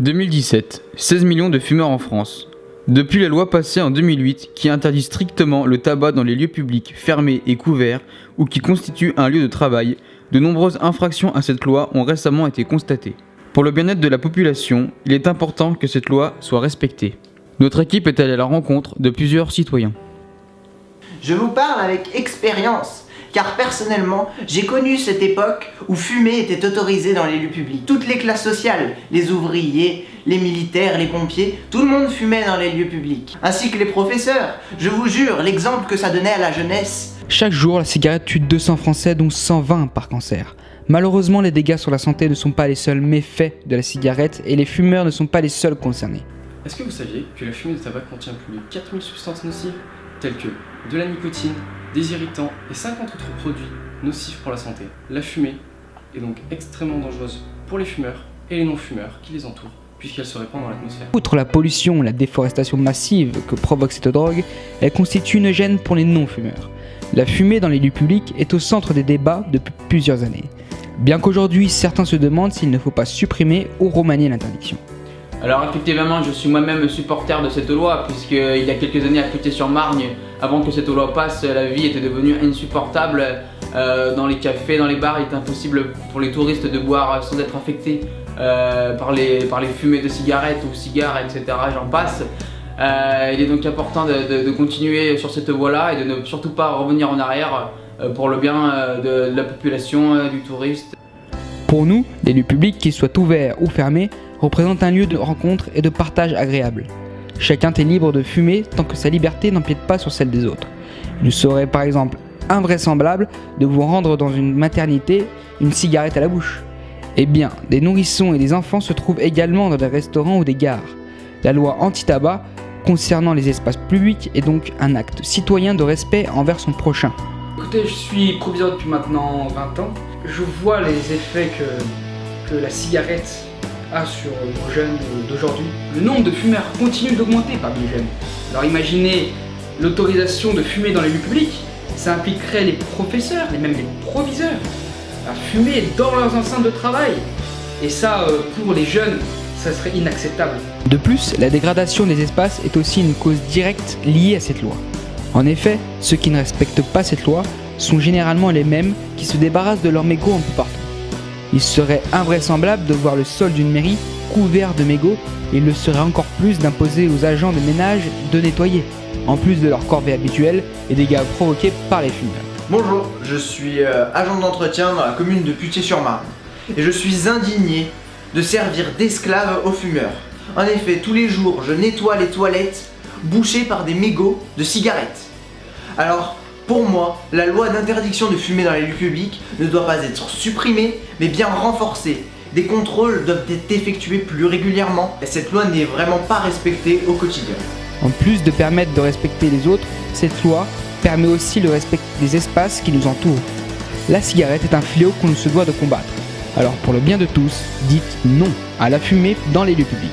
2017, 16 millions de fumeurs en France. Depuis la loi passée en 2008 qui interdit strictement le tabac dans les lieux publics fermés et couverts ou qui constituent un lieu de travail, de nombreuses infractions à cette loi ont récemment été constatées. Pour le bien-être de la population, il est important que cette loi soit respectée. Notre équipe est allée à la rencontre de plusieurs citoyens. Je vous parle avec expérience, car personnellement, j'ai connu cette époque où fumer était autorisé dans les lieux publics. Toutes les classes sociales, les ouvriers, les militaires, les pompiers, tout le monde fumait dans les lieux publics. Ainsi que les professeurs. Je vous jure, l'exemple que ça donnait à la jeunesse. Chaque jour, la cigarette tue 200 Français, dont 120 par cancer. Malheureusement, les dégâts sur la santé ne sont pas les seuls méfaits de la cigarette et les fumeurs ne sont pas les seuls concernés. Est-ce que vous saviez que la fumée de tabac contient plus de 4000 substances nocives, telles que de la nicotine, des irritants et 50 autres produits nocifs pour la santé? La fumée est donc extrêmement dangereuse pour les fumeurs et les non-fumeurs qui les entourent, puisqu'elle se répand dans l'atmosphère. Outre la pollution et la déforestation massive que provoque cette drogue, elle constitue une gêne pour les non-fumeurs. La fumée dans les lieux publics est au centre des débats depuis plusieurs années. Bien qu'aujourd'hui certains se demandent s'il ne faut pas supprimer ou remanier l'interdiction. Alors effectivement, je suis moi-même supporter de cette loi, puisqu'il y a quelques années à Cloutier-sur-Marne, avant que cette loi passe, la vie était devenue insupportable. Dans les cafés, dans les bars, il était impossible pour les touristes de boire sans être affectés par les fumées de cigarettes ou cigares, etc. J'en passe. Il est donc important de continuer sur cette voie-là et de ne surtout pas revenir en arrière pour le bien de la population, du touriste. Pour nous, les lieux publics, qu'ils soient ouverts ou fermés, représentent un lieu de rencontre et de partage agréable. Chacun est libre de fumer tant que sa liberté n'empiète pas sur celle des autres. Il serait par exemple invraisemblable de vous rendre dans une maternité une cigarette à la bouche. Eh bien, des nourrissons et des enfants se trouvent également dans des restaurants ou des gares. La loi anti-tabac concernant les espaces publics est donc un acte citoyen de respect envers son prochain. Écoutez, je suis proviseur depuis maintenant 20 ans. Je vois les effets que la cigarette a sur nos jeunes d'aujourd'hui. Le nombre de fumeurs continue d'augmenter parmi les jeunes. Alors imaginez l'autorisation de fumer dans les lieux publics, ça impliquerait les professeurs, et même les proviseurs, à fumer dans leurs enceintes de travail. Et ça, pour les jeunes, ça serait inacceptable. De plus, la dégradation des espaces est aussi une cause directe liée à cette loi. En effet, ceux qui ne respectent pas cette loi sont généralement les mêmes qui se débarrassent de leurs mégots un peu partout. Il serait invraisemblable de voir le sol d'une mairie couvert de mégots et il le serait encore plus d'imposer aux agents de ménage de nettoyer, en plus de leur corvée habituelle et des dégâts provoqués par les fumeurs. Bonjour, je suis agent d'entretien dans la commune de Cloutier-sur-Marne et je suis indigné de servir d'esclave aux fumeurs. En effet, tous les jours, je nettoie les toilettes bouchées par des mégots de cigarettes. Alors, pour moi, la loi d'interdiction de fumer dans les lieux publics ne doit pas être supprimée, mais bien renforcée. Des contrôles doivent être effectués plus régulièrement et cette loi n'est vraiment pas respectée au quotidien. En plus de permettre de respecter les autres, cette loi permet aussi le respect des espaces qui nous entourent. La cigarette est un fléau qu'on se doit de combattre. Alors pour le bien de tous, dites non à la fumée dans les lieux publics.